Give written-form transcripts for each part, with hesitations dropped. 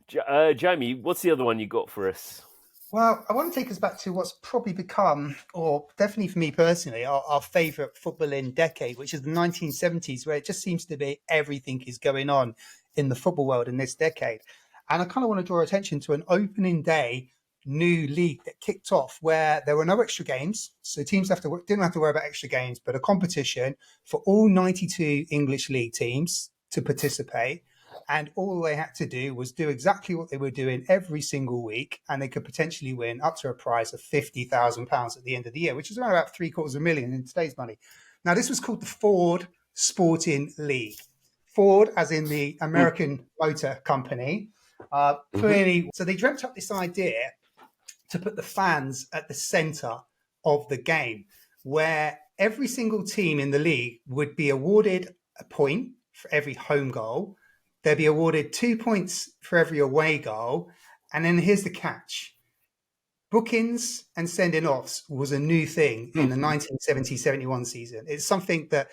Jamie, what's the other one you got for us? Well, I want to take us back to what's probably become, or definitely for me personally, our favourite footballing decade, which is the 1970s, where it just seems to be everything is going on in the football world in this decade. And I kind of want to draw attention to an opening day new league that kicked off where there were no extra games. So teams didn't have to worry about extra games, but a competition for all 92 English league teams to participate. And all they had to do was do exactly what they were doing every single week, and they could potentially win up to a prize of £50,000 at the end of the year, which is around about £750,000 in today's money. Now, this was called the Ford Sporting League. Ford, as in the American Motor Company, clearly. So they dreamt up this idea to put the fans at the centre of the game, where every single team in the league would be awarded a point for every home goal. They'd be awarded 2 points for every away goal. And then here's the catch. Bookings and sending offs was a new thing in the 1970-71 season. It's something that,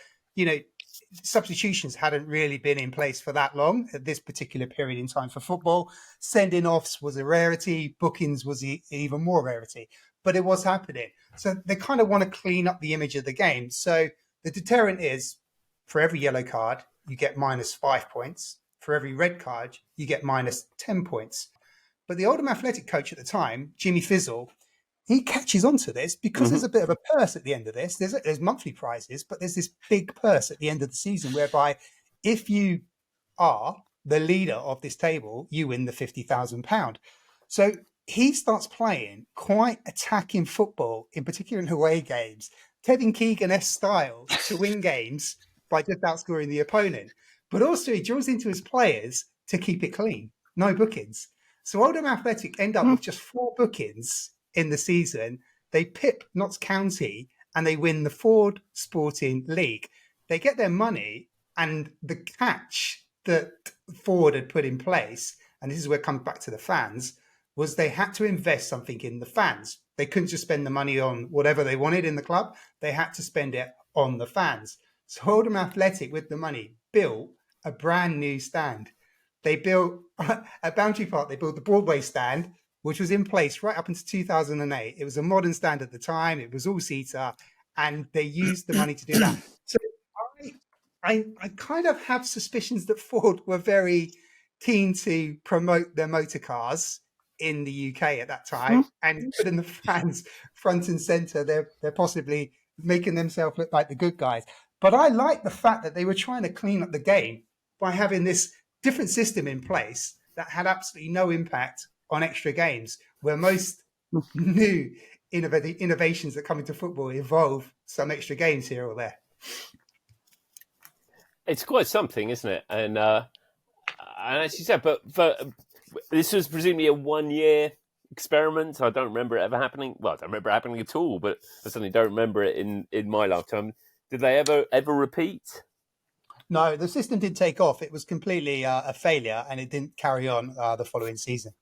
substitutions hadn't really been in place for that long at this particular period in time for football. Sending offs was a rarity. Bookings was even more rarity. But it was happening. So they kind of want to clean up the image of the game. So the deterrent is for every yellow card, you get minus 5 points. For every red card, you get minus 10 points. But the Oldham Athletic coach at the time, Jimmy Frizzell, he catches on to this because there's a bit of a purse at the end of this. There's monthly prizes, but there's this big purse at the end of the season whereby if you are the leader of this table, you win the £50,000. So he starts playing quite attacking football, in particular in away games, Kevin Keegan-esque style to win games by just outscoring the opponent. But also he draws into his players to keep it clean. No bookings. So Oldham Athletic end up with just 4 bookings in the season. They pip Notts County and they win the Ford Sporting League. They get their money, and the catch that Ford had put in place, and this is where it comes back to the fans, was they had to invest something in the fans. They couldn't just spend the money on whatever they wanted in the club. They had to spend it on the fans. So Oldham Athletic, with the money, built a brand new stand. They built at Boundary Park, they built the Broadway Stand, which was in place right up until 2008. It was a modern stand at the time. It was all-seater, and they used the money to do that. So I kind of have suspicions that Ford were very keen to promote their motor cars in the UK at that time, and putting the fans front and centre. They're possibly making themselves look like the good guys. But I like the fact that they were trying to clean up the game by having this different system in place that had absolutely no impact on extra games, where most new innovations that come into football involve some extra games here or there. It's quite something, isn't it? And as you said, but this was presumably a 1-year experiment. I don't remember it ever happening. Well, I don't remember it happening at all, but I certainly don't remember it in my lifetime. Did they ever repeat? No, the system didn't take off. It was completely a failure, and it didn't carry on the following season.